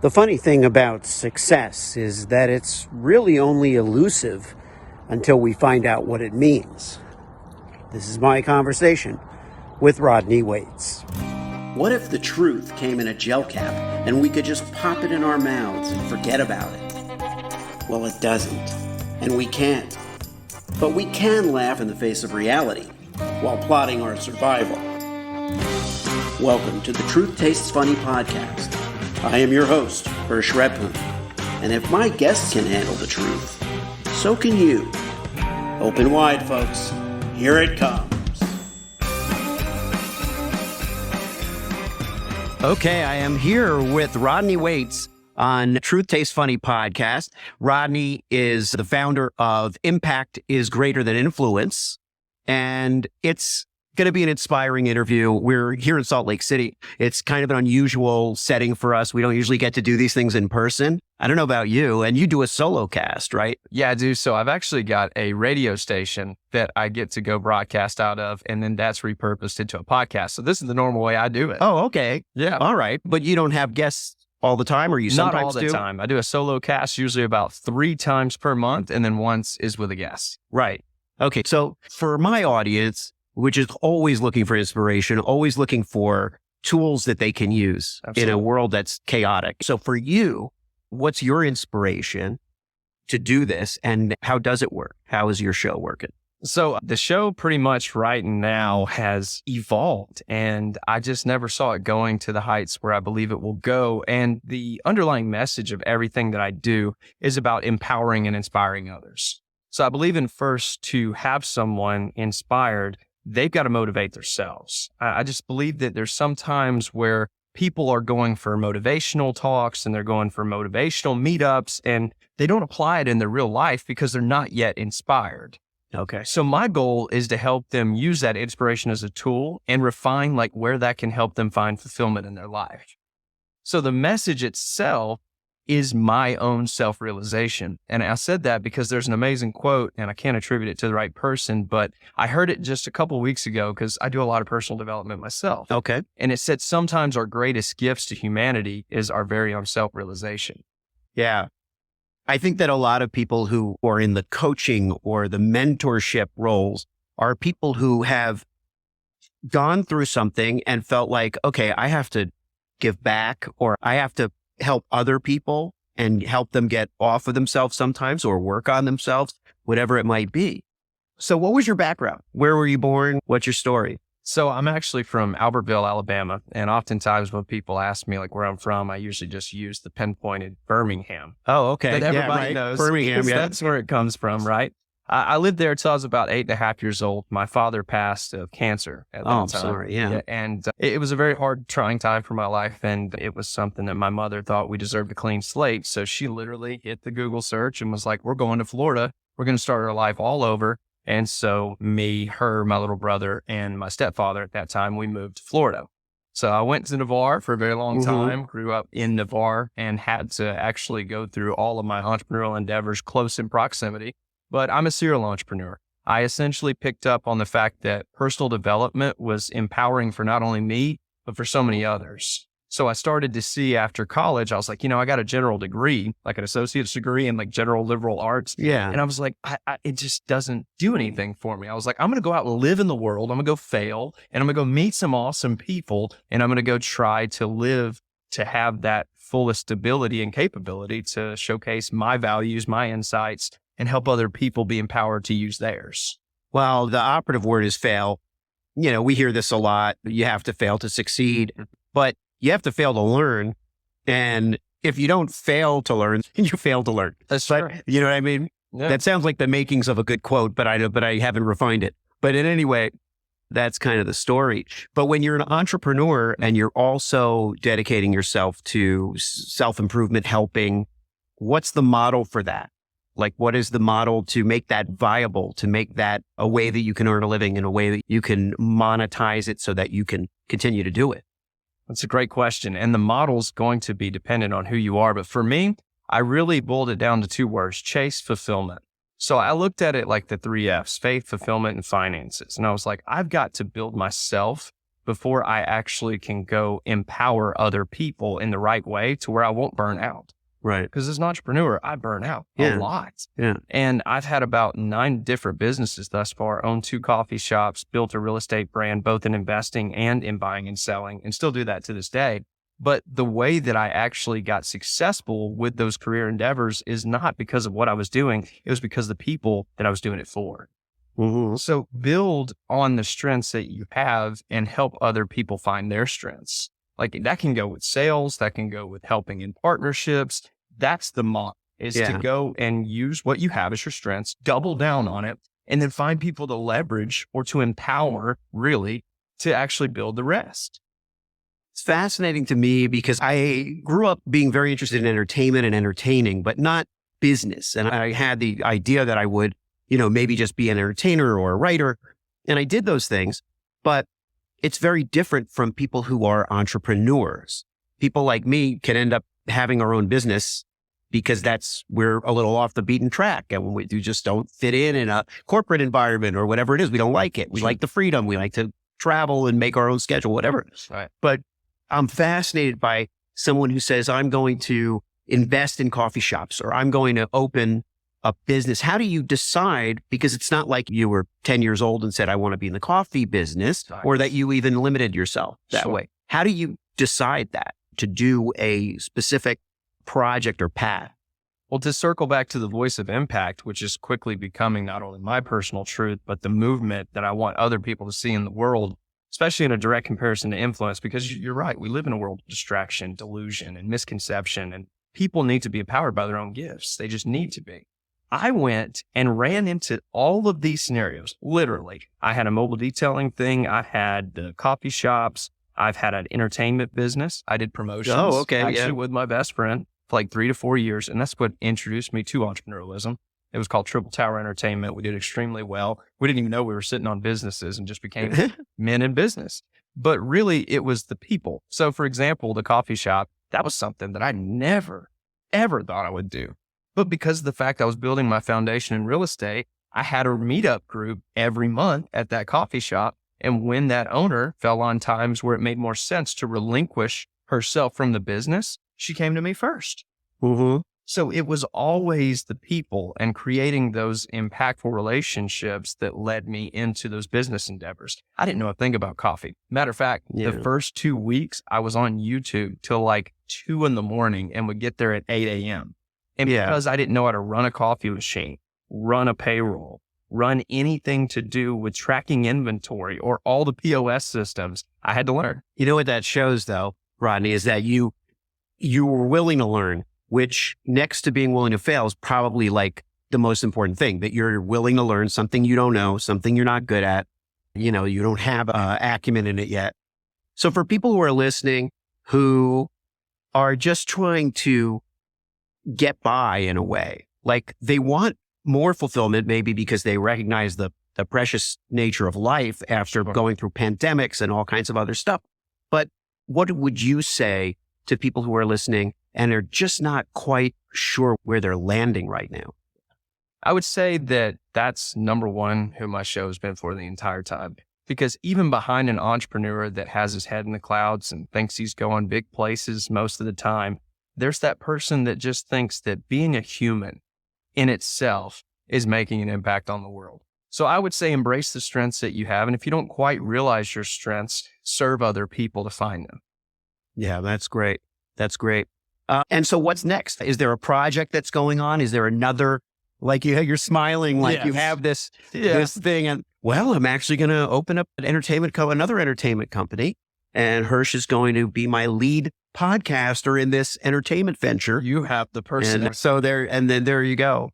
The funny thing about success is that it's really only elusive until we find out what it means. This is my conversation with Rodney Waits. What if the truth came in a gel cap and we could just pop it in our mouths and forget about it? Well, it doesn't, and we can't. But we can laugh in the face of reality while plotting our survival. Welcome to the Truth Tastes Funny podcast. I am your host, Hirsch Redpoon, and if my guests can handle the truth, so can you. Open wide, folks. Here it comes. Okay, I am here with Rodney Waits on Truth Tastes Funny podcast. Rodney is the founder of Impact is Greater Than Influence, and it's going to be an inspiring interview. We're here in Salt Lake City. It's kind of an unusual setting for us. We don't usually get to do these things in person. I don't know about you, and you do a solo cast, right? Yeah, I do. So I've actually got a radio station that I get to go broadcast out of, and then that's repurposed into a podcast. So this is the normal way I do it. Oh, okay. Yeah. All right. But you don't have guests all the time, or you sometimes do? Not all the time. I do a solo cast usually about 3 times per month, and then once is with a guest. Right. Okay. So for my audience, which is always looking for inspiration, always looking for tools that they can use in a world that's chaotic. So for you, what's your inspiration to do this, and how does it work? How is your show working? So the show pretty much right now has evolved, and I just never saw it going to the heights where I believe it will go. And the underlying message of everything that I do is about empowering and inspiring others. So I believe in first to have someone inspired, they've got to motivate themselves. I just believe that there's some times where people are going for motivational talks and they're going for motivational meetups, and they don't apply it in their real life because they're not yet inspired. Okay. So my goal is to help them use that inspiration as a tool and refine like where that can help them find fulfillment in their life. So the message itself is my own self-realization. And I said that because there's an amazing quote, and I can't attribute it to the right person, but I heard it just a couple of weeks ago because I do a lot of personal development myself. Okay. And it said, sometimes our greatest gifts to humanity is our very own self-realization. Yeah. I think that a lot of people who are in the coaching or the mentorship roles are people who have gone through something and felt like, okay, I have to give back, or I have to help other people and help them get off of themselves sometimes, or work on themselves, whatever it might be. So what was your background? Where were you born? What's your story? So I'm actually from Albertville, Alabama. And oftentimes when people ask me like where I'm from, I usually just use the pinpointed Birmingham. Oh, okay. That everybody right. knows. Birmingham, yeah. That's where it comes from, right? I lived there till I was about 8.5 years old. My father passed of cancer at that time. I'm sorry, yeah. And it was a very hard, trying time for my life. And it was something that my mother thought we deserved a clean slate. So she literally hit the Google search and was like, we're going to Florida. We're going to start our life all over. And so me, her, my little brother, and my stepfather at that time, we moved to Florida. So I went to Navarre for a very long time, grew up in Navarre, and had to actually go through all of my entrepreneurial endeavors close in proximity. But I'm a serial entrepreneur. I essentially picked up on the fact that personal development was empowering for not only me, but for so many others. So I started to see after college, I was like, I got a general degree, like an associate's degree in like general liberal arts. Yeah. And I was like, it just doesn't do anything for me. I was like, I'm going to go out and live in the world. I'm going to go fail, and I'm going to go meet some awesome people, and I'm going to go try to live to have that fullest ability and capability to showcase my values, my insights, and help other people be empowered to use theirs. Well, the operative word is fail. We hear this a lot. You have to fail to succeed, but you have to fail to learn. And if you don't fail to learn, you fail to learn. That's right. You know what I mean? Yeah. That sounds like the makings of a good quote, but I haven't refined it. But in any way, that's kind of the story. But when you're an entrepreneur and you're also dedicating yourself to self-improvement, helping, what's the model for that? Like, what is the model to make that viable, to make that a way that you can earn a living, in a way that you can monetize it so that you can continue to do it? That's a great question. And the model's going to be dependent on who you are. But for me, I really boiled it down to 2 words: chase fulfillment. So I looked at it like the 3 F's: faith, fulfillment, and finances. And I was like, I've got to build myself before I actually can go empower other people in the right way to where I won't burn out. Right. Because as an entrepreneur, I burn out a lot. Yeah. And I've had about 9 different businesses thus far, owned 2 coffee shops, built a real estate brand, both in investing and in buying and selling, and still do that to this day. But the way that I actually got successful with those career endeavors is not because of what I was doing. It was because of the people that I was doing it for. Mm-hmm. So build on the strengths that you have and help other people find their strengths. Like that can go with sales, that can go with helping in partnerships. That's the model, is to go and use what you have as your strengths, double down on it, and then find people to leverage or to empower really to actually build the rest. It's fascinating to me because I grew up being very interested in entertainment and entertaining, but not business. And I had the idea that I would, maybe just be an entertainer or a writer. And I did those things, but it's very different from people who are entrepreneurs. People like me can end up having our own business because we're a little off the beaten track and we just don't fit in a corporate environment or whatever it is. We don't like it. We like the freedom. We like to travel and make our own schedule, whatever. Right. But I'm fascinated by someone who says, I'm going to invest in coffee shops or I'm going to open a business. How do you decide? Because it's not like you were 10 years old and said, I want to be in the coffee business, or that you even limited yourself that way. How do you decide that to do a specific project or path? Well, to circle back to the voice of impact, which is quickly becoming not only my personal truth, but the movement that I want other people to see in the world, especially in a direct comparison to influence, because you're right. We live in a world of distraction, delusion, and misconception, and people need to be empowered by their own gifts. They just need to be. I went and ran into all of these scenarios. Literally, I had a mobile detailing thing. I had the coffee shops. I've had an entertainment business. I did promotions with my best friend for like 3 to 4 years. And that's what introduced me to entrepreneurialism. It was called Triple Tower Entertainment. We did extremely well. We didn't even know we were sitting on businesses and just became men in business. But really, it was the people. So for example, the coffee shop, that was something that I never, ever thought I would do. But because of the fact I was building my foundation in real estate, I had a meetup group every month at that coffee shop. And when that owner fell on times where it made more sense to relinquish herself from the business, she came to me first. Mm-hmm. So it was always the people and creating those impactful relationships that led me into those business endeavors. I didn't know a thing about coffee. Matter of fact, the first 2 weeks I was on YouTube till like 2 a.m. and would get there at 8 a.m. And because I didn't know how to run a coffee machine, run a payroll, run anything to do with tracking inventory or all the POS systems, I had to learn. You know what that shows though, Rodney, is that you were willing to learn, which next to being willing to fail is probably like the most important thing, that you're willing to learn something you don't know, something you're not good at. You don't have acumen in it yet. So for people who are listening, who are just trying to get by in a way, like they want more fulfillment, maybe because they recognize the precious nature of life after going through pandemics and all kinds of other stuff. But what would you say to people who are listening and are just not quite sure where they're landing right now? I would say that that's number one who my show has been for the entire time. Because even behind an entrepreneur that has his head in the clouds and thinks he's going big places most of the time, there's that person that just thinks that being a human in itself is making an impact on the world. So I would say embrace the strengths that you have. And if you don't quite realize your strengths, serve other people to find them. Yeah, that's great. That's great. And so what's next? Is there a project that's going on? Is there another, like you're smiling, like you have this thing and, well, I'm actually going to open up another entertainment company, and Hirsch is going to be my lead podcaster in this entertainment venture. You have the person. And then there you go.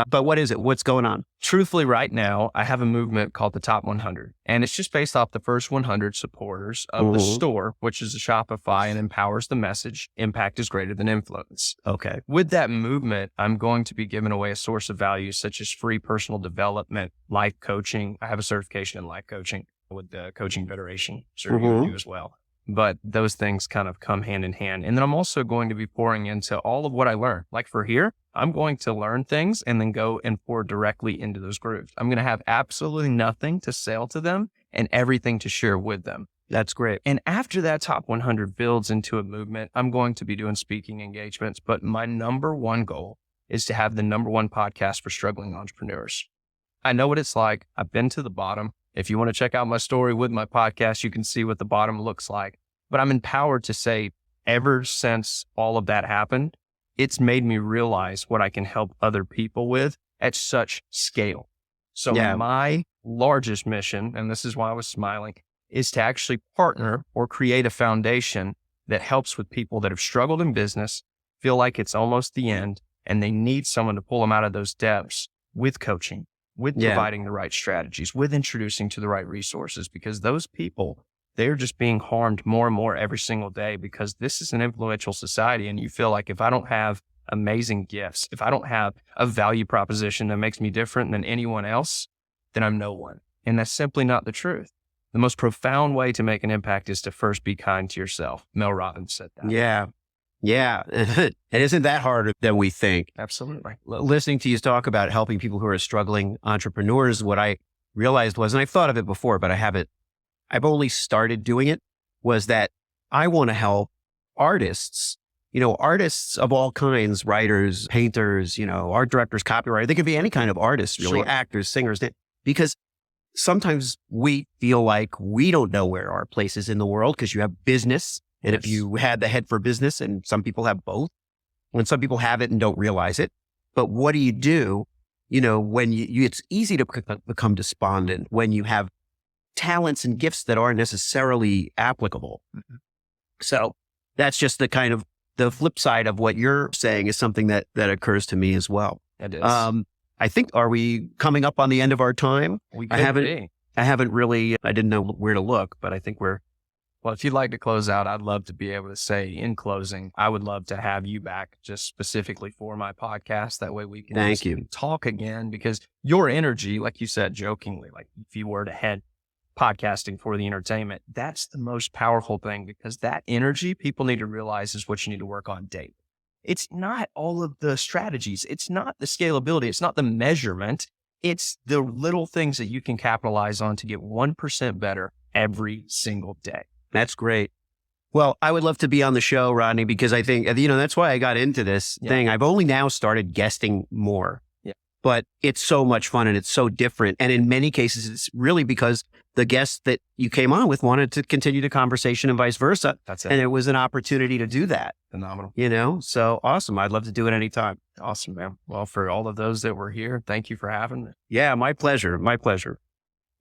But what is it? What's going on? Truthfully, right now, I have a movement called the Top 100, and it's just based off the first 100 supporters of the store, which is a Shopify and empowers the message. Impact is greater than influence. Okay. With that movement, I'm going to be giving away a source of value such as free personal development, life coaching. I have a certification in life coaching with the Coaching Federation, sure you do as well. But those things kind of come hand in hand. And then I'm also going to be pouring into all of what I learned. Like for here, I'm going to learn things and then go and pour directly into those groups. I'm going to have absolutely nothing to sell to them and everything to share with them. That's great. And after that top 100 builds into a movement, I'm going to be doing speaking engagements. But my number one goal is to have the number one podcast for struggling entrepreneurs. I know what it's like. I've been to the bottom. If you want to check out my story with my podcast, you can see what the bottom looks like. But I'm empowered to say, ever since all of that happened, it's made me realize what I can help other people with at such scale. So my largest mission, and this is why I was smiling, is to actually partner or create a foundation that helps with people that have struggled in business, feel like it's almost the end, and they need someone to pull them out of those depths with coaching, with providing the right strategies, with introducing to the right resources, because those people, they're just being harmed more and more every single day, because this is an influential society. And you feel like if I don't have amazing gifts, if I don't have a value proposition that makes me different than anyone else, then I'm no one. And that's simply not the truth. The most profound way to make an impact is to first be kind to yourself. Mel Robbins said that. Yeah. Yeah. It isn't that hard than we think. Absolutely. Listening to you talk about helping people who are struggling entrepreneurs, what I realized was, and I've thought of it before, but I've only started doing it, was that I want to help artists, artists of all kinds, writers, painters, art directors, copywriters. They could be any kind of artists, really, actors, singers, because sometimes we feel like we don't know where our place is in the world because you have business. And if you had the head for business, and some people have both, when some people have it and don't realize it. But what do you do, when it's easy to become despondent when you have talents and gifts that aren't necessarily applicable. Mm-hmm. So that's just the flip side of what you're saying, is something that occurs to me as well. It is. I think, are we coming up on the end of our time? I haven't really, I didn't know where to look, but I think we're. Well, if you'd like to close out, I'd love to be able to say in closing, I would love to have you back just specifically for my podcast. That way we can talk again, because your energy, like you said, jokingly, like if you were to head podcasting for the entertainment, that's the most powerful thing, because that energy, people need to realize, is what you need to work on daily. It's not all of the strategies. It's not the scalability. It's not the measurement. It's the little things that you can capitalize on to get 1% better every single day. That's great. Well, I would love to be on the show, Rodney, because I think, that's why I got into this thing. I've only now started guesting more, but it's so much fun and it's so different. And in many cases, it's really because the guests that you came on with wanted to continue the conversation and vice versa. That's it. And it was an opportunity to do that. Phenomenal. So awesome. I'd love to do it anytime. Awesome, man. Well, for all of those that were here, thank you for having me. Yeah, my pleasure. My pleasure.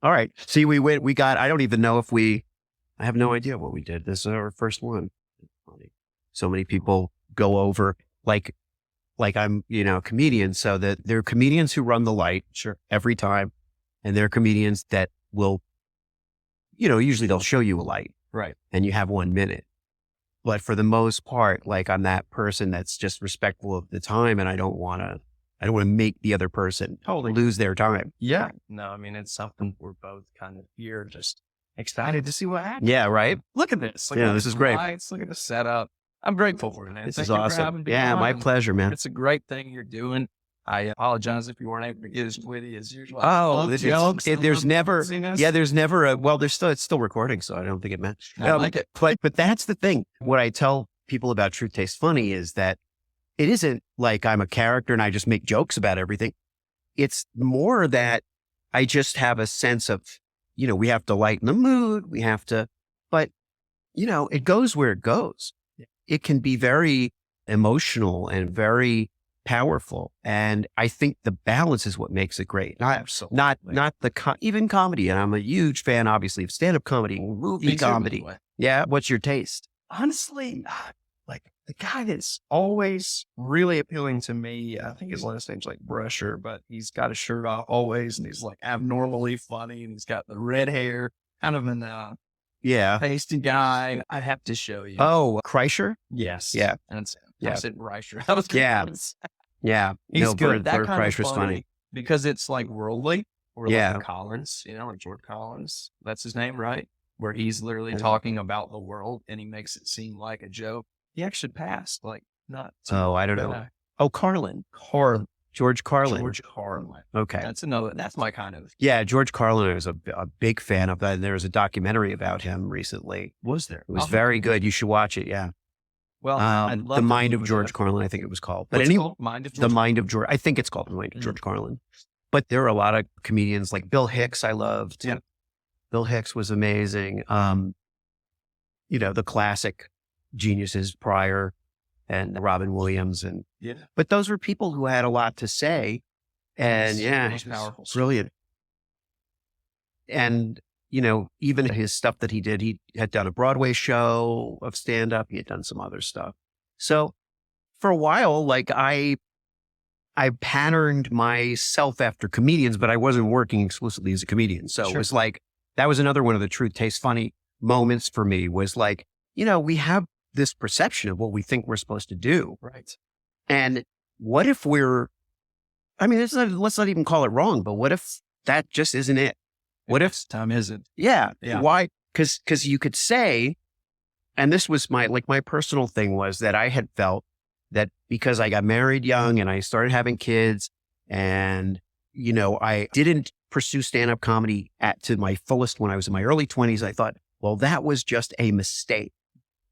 All right. See, we got, I don't even know if I have no idea what we did. This is our first one. So many people go over like I'm, a comedian. So that there are comedians who run the light every time. And there are comedians that will, usually they'll show you a light. Right. And you have 1 minute. But for the most part, like, I'm that person that's just respectful of the time, and I don't want to make the other person lose their time. Yeah. No, it's something we're both kind of here, just excited to see what happens. Yeah, right. Look at this. This is great. Lights, look at the setup. I'm grateful for it, man. This is awesome. Yeah, my pleasure, man. It's a great thing you're doing. I apologize if you weren't able to get as witty as usual. There's never it's still recording, so I don't think it meant. I like it. But that's the thing. What I tell people about Truth Tastes Funny is that it isn't like I'm a character and I just make jokes about everything. It's more that I just have a sense of, we have to lighten the mood. But it goes where it goes. It can be very emotional and very powerful. And I think the balance is what makes it great. Absolutely. Not even comedy. And I'm a huge fan, obviously, of stand-up comedy, movie comedy. Yeah. What's your taste? Honestly, like the guy that's always really appealing to me, I think his last name's like Brusher, but he's got his shirt off always, and he's like abnormally funny, and he's got the red hair, kind of an pasty guy. I have to show you. Oh, Kreischer? Yes. Yeah. And I said Reicher. Yeah. He's good. That kind Kreischer's of funny because it's like worldly. Or like Collins, like George Collins. That's his name, right? Where he's literally talking about the world and he makes it seem like a joke. He actually passed, like not. I don't know. Oh, Carlin. George Carlin. George Carlin. Okay. That's my kind of. Yeah, George Carlin, I was a big fan of that. There was a documentary about him recently. Was there? It was very good. You should watch it. Yeah. Well, I'd love The to Mind look of at George that. Carlin, I think it was called. But What's it called? Mind of George? The Mind of George. I think it's called The Mind of George Carlin. But there are a lot of comedians like Bill Hicks. I loved. Yeah. Bill Hicks was amazing. The classic geniuses, Pryor and Robin Williams, but those were people who had a lot to say, and Most powerful. brilliant. And even his stuff that he had done a Broadway show of stand up. He had done some other stuff. So for a while, like I patterned myself after comedians, but I wasn't working exclusively as a comedian. So it was like, that was another one of the Truth Tastes Funny moments for me, was like, we have this perception of what we think we're supposed to do. Right. And what if let's not even call it wrong, but what if that just isn't it? What if time isn't? Yeah. Yeah. Why? Because you could say, and this was my personal thing, was that I had felt that because I got married young and I started having kids, and, I didn't pursue stand-up comedy to my fullest when I was in my early 20s, I thought, well, that was just a mistake.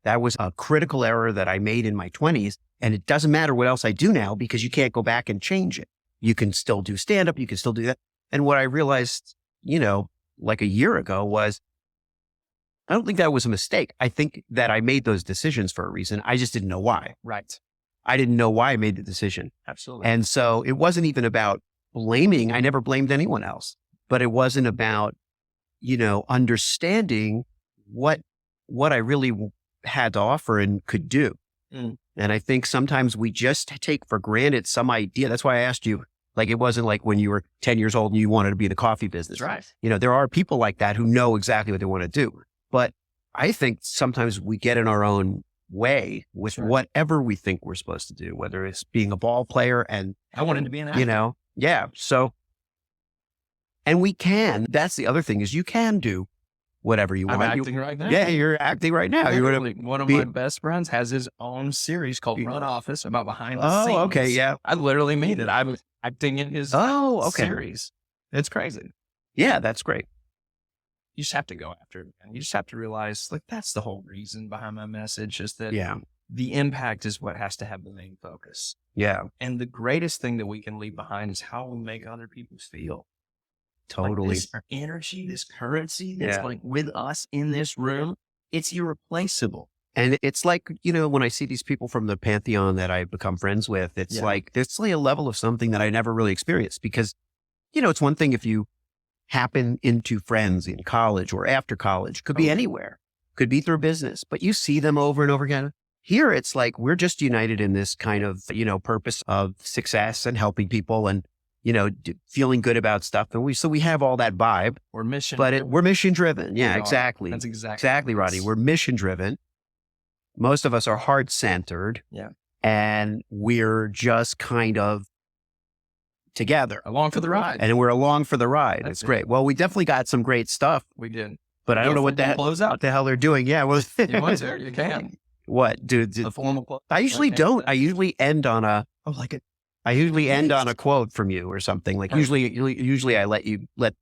That was a critical error that I made in my 20s. And it doesn't matter what else I do now, because you can't go back and change it. You can still do stand-up. You can still do that. And what I realized, like a year ago, was I don't think that was a mistake. I think that I made those decisions for a reason. I just didn't know why. Right. I didn't know why I made the decision. Absolutely. And so it wasn't even about blaming. I never blamed anyone else, but it wasn't about, understanding what I really had to offer and could do. And I think sometimes we just take for granted some idea. That's why I asked you, like, it wasn't like when you were 10 years old and you wanted to be in the coffee business. Right. There are people like that who know exactly what they want to do. But I think sometimes we get in our own way with whatever we think we're supposed to do, whether it's being a ball player and I wanted to be an actor. Yeah. So, and we can, that's the other thing, is you can do whatever you want. I'm acting right now. Yeah, you're acting right now. One of my best friends has his own series called Run Office, about behind the scenes. Oh, okay. Yeah. I literally made it. I'm acting in his series. It's crazy. Yeah, that's great. You just have to go after it, man. You just have to realize, like, that's the whole reason behind my message, is that the impact is what has to have the main focus. Yeah. And the greatest thing that we can leave behind is how we make other people feel. Totally. Like, this energy, this currency that's like with us in this room, it's irreplaceable. And it's like, when I see these people from the Pantheon that I've become friends with, it's like, there's like a level of something that I never really experienced, because, it's one thing if you happen into friends in college or after college, could be anywhere, could be through business, but you see them over and over again. Here, it's like, we're just united in this kind of, purpose of success and helping people and, feeling good about stuff. And we have all that vibe. We're mission, we're mission driven. Yeah, exactly. That's exactly Rodney. We're mission driven. Most of us are heart centered. Yeah. And we're just kind of together. Along for the ride. And we're along for the ride. It's great. Well, we definitely got some great stuff. We did. But I don't know what the hell they're doing. Yeah. Well, you want to? You can. What, dude? A formal close. I usually don't. I usually end on a quote from you or something. Like usually I let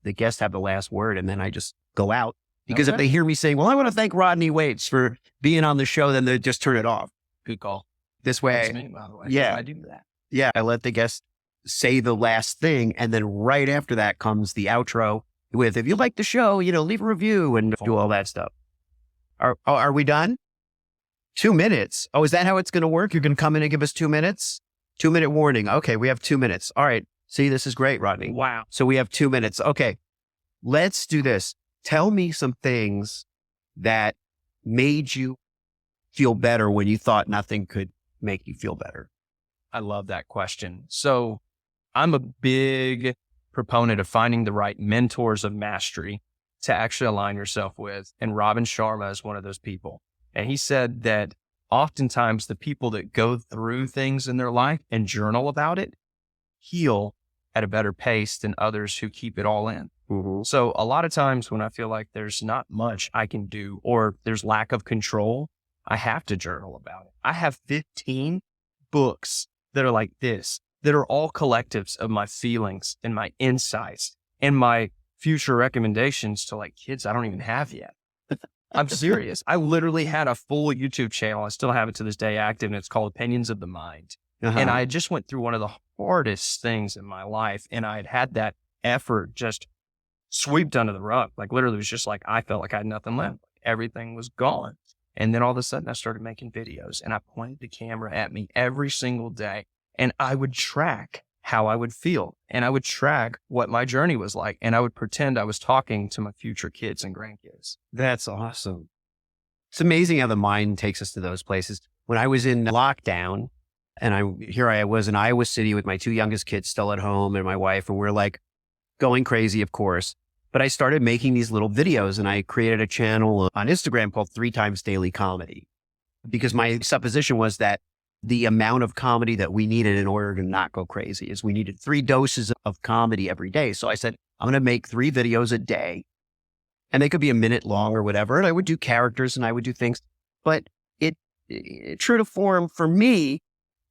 the guest have the last word, and then I just go out. Because if they hear me saying, well, I want to thank Rodney Waits for being on the show, then they just turn it off. Good call. This way. That's me, by the way. Yeah. I do that. Yeah. I let the guest say the last thing. And then right after that comes the outro with, if you like the show, leave a review and do all that stuff. Are we done? 2 minutes. Oh, is that how it's going to work? You're going to come in and give us 2 minutes? 2-minute warning. Okay. We have 2 minutes. All right. See, this is great, Rodney. Wow. So we have 2 minutes. Okay. Let's do this. Tell me some things that made you feel better when you thought nothing could make you feel better. I love that question. So I'm a big proponent of finding the right mentors of mastery to actually align yourself with. And Robin Sharma is one of those people. And he said that oftentimes the people that go through things in their life and journal about it heal at a better pace than others who keep it all in. Mm-hmm. So a lot of times when I feel like there's not much I can do or there's lack of control, I have to journal about it. I have 15 books that are like this that are all collectives of my feelings and my insights and my future recommendations to like kids I don't even have yet. I'm serious. I literally had a full YouTube channel. I still have it to this day active, and it's called Opinions of the Mind. And I just went through one of the hardest things in my life, and I had that effort just swept under the rug. Like literally it was just like, I felt like I had nothing left. Everything was gone. And then all of a sudden I started making videos, and I pointed the camera at me every single day, and I would track how I would feel, and I would track what my journey was like, and I would pretend I was talking to my future kids and grandkids. That's awesome. It's amazing how the mind takes us to those places. When I was in lockdown, and I was in Iowa City with my 2 youngest kids still at home and my wife, and we're like going crazy, of course. But I started making these little videos, and I created a channel on Instagram called 3 Times Daily Comedy, because my supposition was that the amount of comedy that we needed in order to not go crazy is we needed 3 doses of comedy every day. So I said, I'm going to make 3 videos a day, and they could be a minute long or whatever. And I would do characters and I would do things, but it true to form for me,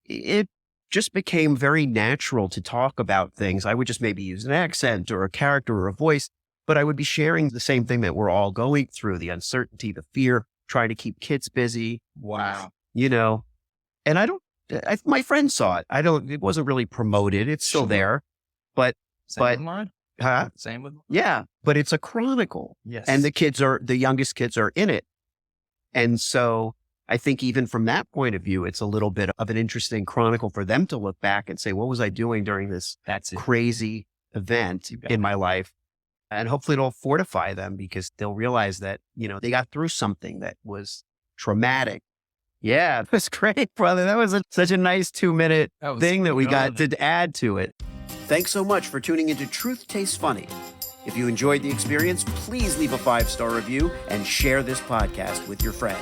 it just became very natural to talk about things. I would just maybe use an accent or a character or a voice, but I would be sharing the same thing that we're all going through, the uncertainty, the fear, trying to keep kids busy. Wow. And my friends saw it. It wasn't really promoted. It's still there, but Same with mine. Same with mine. Yeah, but it's a chronicle. Yes. And the youngest kids are in it. And so I think even from that point of view, it's a little bit of an interesting chronicle for them to look back and say, what was I doing during this crazy event in my life? And hopefully it'll fortify them, because they'll realize that, they got through something that was traumatic. Yeah, that's great, brother. That was such a nice 2-minute thing that we got to add to it. Thanks so much for tuning into Truth Tastes Funny. If you enjoyed the experience, please leave a 5-star review and share this podcast with your friends.